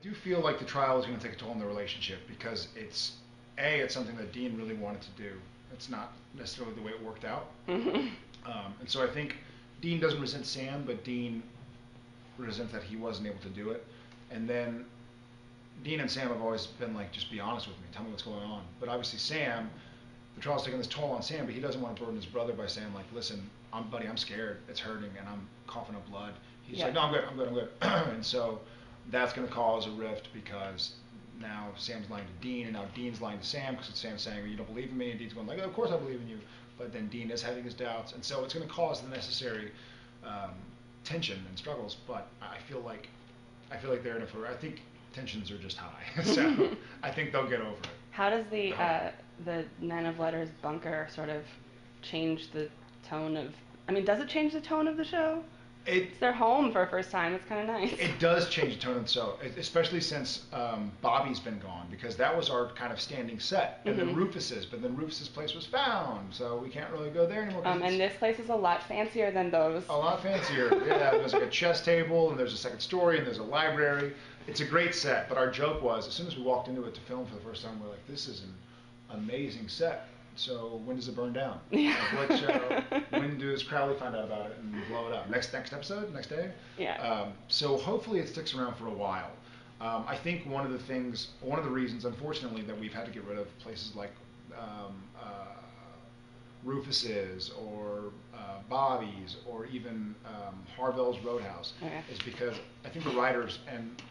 do feel like the trial is going to take a toll on the relationship because it's something that Dean really wanted to do. It's not necessarily the way it worked out. Mm-hmm. And so I think Dean doesn't resent Sam, but Dean resents that he wasn't able to do it. And then Dean and Sam have always been like, just be honest with me, tell me what's going on. But obviously Sam, the trial's taking this toll on Sam, but he doesn't want to burden his brother by saying like, listen, buddy, I'm scared, it's hurting, and I'm coughing up blood. He's like, no, I'm good. And so that's going to cause a rift because now Sam's lying to Dean, and now Dean's lying to Sam because Sam's saying, well, you don't believe in me, and Dean's going like, oh, of course I believe in you. But then Dean is having his doubts, and so it's going to cause the necessary tension and struggles. But I feel like they're in it for. I think tensions are just high, so I think they'll get over it. How does the Men of Letters bunker sort of change the tone of? I mean, does it change the tone of the show? It's their home for a first time. It's kind of nice. It does change the tone of the show, especially since Bobby's been gone, because that was our kind of standing set, and then Rufus's. But then Rufus's place was found, so we can't really go there anymore. And this place is a lot fancier than those. A lot fancier. Yeah, there's like a chess table, and there's a second story, and there's a library. It's a great set, but our joke was, as soon as we walked into it to film for the first time, we're like, this is an amazing set. So when does it burn down? Yeah. When does Crowley find out about it and blow it up? Next episode? Next day? Yeah. So hopefully it sticks around for a while. I think one of the reasons, unfortunately, that we've had to get rid of places like Rufus's or Bobby's or even Harville's Roadhouse is because I think the writers, and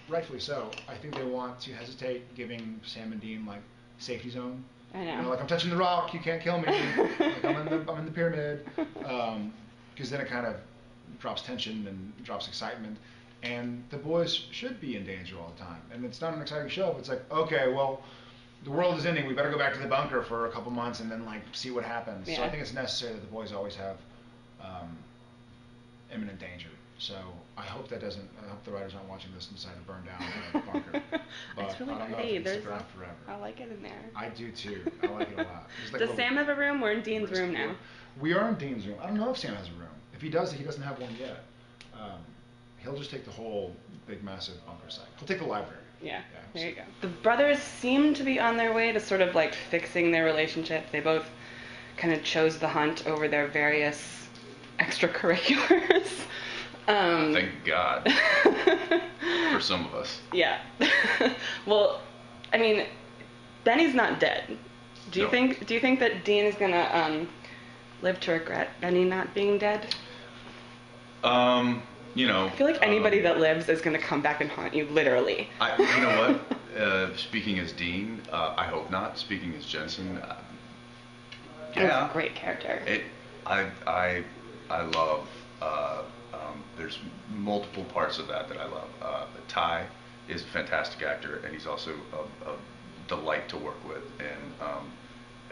rightfully so, I think they want to hesitate giving Sam and Dean like safety zone. I know. You know, like, I'm touching the rock, you can't kill me. Like, I'm in the pyramid. Because then it kind of drops tension and drops excitement. And the boys should be in danger all the time. And it's not an exciting show, but it's like, okay, well, the world is ending. We better go back to the bunker for a couple months and then like see what happens. Yeah. So I think it's necessary that the boys always have imminent danger. So I hope the writers aren't watching this and decide to burn down the bunker. But it's really I don't know pretty. if it's around forever. I like it in there. I do too. I like it a lot. Like does Sam have a room? We're in Dean's room now. We are in Dean's room. I don't know if Sam has a room. If he does, he doesn't have one yet. He'll just take the whole big, massive bunker site. He'll take the library. Yeah, there you go. The brothers seem to be on their way to sort of like fixing their relationship. They both kind of chose the hunt over their various extracurriculars. Thank God. For some of us. Yeah. Well, I mean, Benny's not dead. Do you think that Dean is gonna live to regret Benny not being dead? You know. I feel like anybody that lives is gonna come back and haunt you, literally. You know what? Speaking as Dean, I hope not. Speaking as Jensen, yeah. A great character. I love. There's multiple parts of that I love. Ty is a fantastic actor, and he's also a delight to work with. And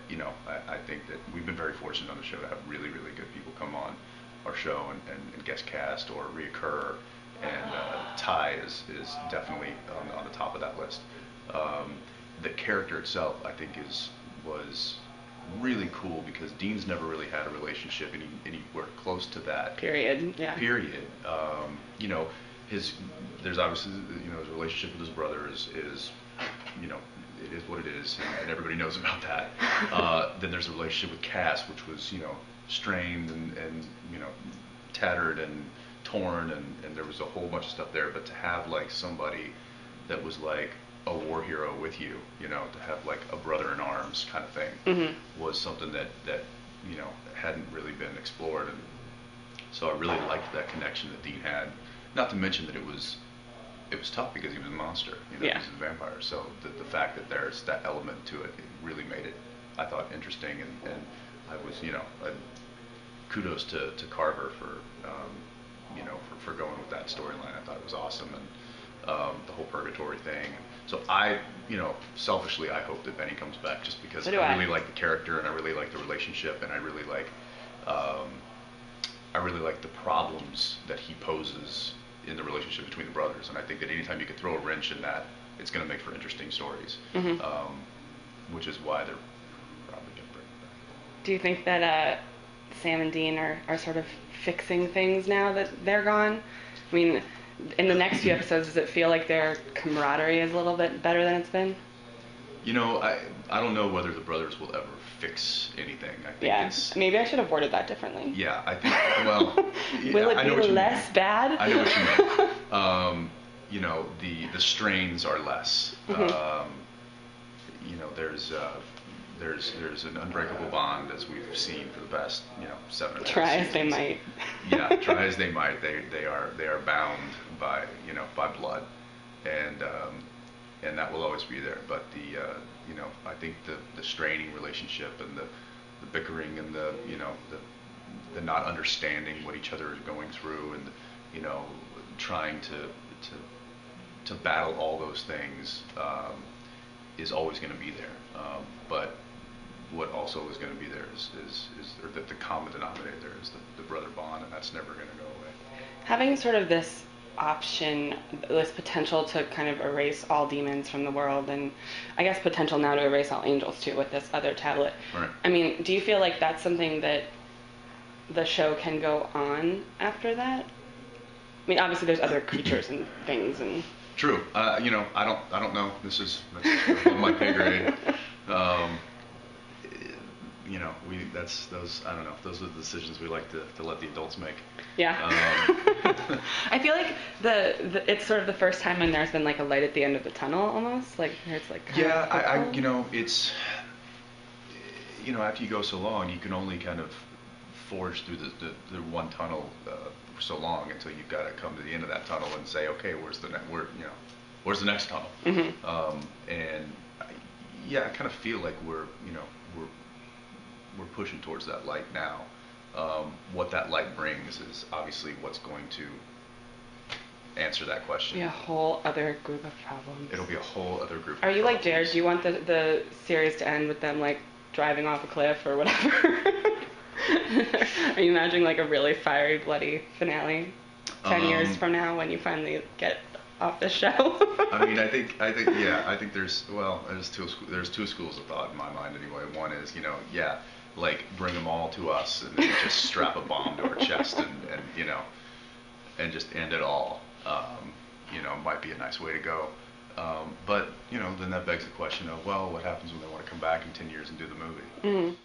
you know, I think that we've been very fortunate on the show to have really, really good people come on our show and guest cast or reoccur. And Ty is definitely on the top of that list. The character itself, I think, was really cool because Dean's never really had a relationship anywhere close to that. Period. Yeah. Period. You know, there's obviously, you know, his relationship with his brother is you know, it is what it is, and everybody knows about that. Then there's a relationship with Cass, which was, you know, strained and you know, tattered and torn, and there was a whole bunch of stuff there. But to have like somebody that was like a war hero with you, you know, to have like a brother in arms kind of thing, was something that you know, hadn't really been explored. And so I really liked that connection that Dean had. Not to mention that it was tough because he was a monster, you know, he was a vampire. So the fact that there's that element to it really made it, I thought, interesting. And I was, you know, kudos to Carver for you know, for going with that storyline. I thought it was awesome, and the whole purgatory thing. So I, you know, selfishly, I hope that Benny comes back just because I really like the character, and I really like the relationship, and I really like the problems that he poses in the relationship between the brothers. And I think that anytime you can throw a wrench in that, it's going to make for interesting stories, which is why they're probably going to bring it back. Do you think that Sam and Dean are sort of fixing things now that they're gone? I mean, in the next few episodes, does it feel like their camaraderie is a little bit better than it's been? You know, I don't know whether the brothers will ever fix anything. I think it's... Maybe I should have worded that differently. Yeah, I think, well... Will it I know be what you less mean. bad? I know what you mean. You know, the strains are less. You know, there's an unbreakable bond, as we've seen for the past, 7 or 8 Try seasons. as they might. Yeah, try as they might, they are bound by by blood, and that will always be there. But I think the straining relationship and the bickering and the not understanding what each other is going through, and trying to battle all those things is always going to be there. But what also is going to be there is or that the common denominator there is the brother bond, and that's never going to go away. Having sort of this option, this potential to kind of erase all demons from the world, and I guess potential now to erase all angels too with this other tablet. Right. I mean, do you feel like that's something that the show can go on after that? I mean, obviously there's other creatures and things and... True. I don't know. That's above my pay grade. That's those. I don't know. Those are the decisions we like to let the adults make. Yeah. I feel like it's sort of the first time when there's been like a light at the end of the tunnel, almost like it's like. Yeah, it's after you go so long, you can only kind of forge through the one tunnel for so long until you've got to come to the end of that tunnel and say, okay, where's the next tunnel? Mm-hmm. And I kind of feel like we're pushing towards that light now. What that light brings is obviously what's going to answer that question. Be a whole other group of problems. It'll be a whole other group. Are you like Jared? Do you want the series to end with them like driving off a cliff or whatever? Are you imagining like a really fiery, bloody finale 10 years from now when you finally get off the show? I mean, I think there's two schools of thought in my mind anyway. One is, like bring them all to us and then just strap a bomb to our chest and just end it all. Might be a nice way to go. But then that begs the question of, well, what happens when they want to come back in 10 years and do the movie? Mm-hmm.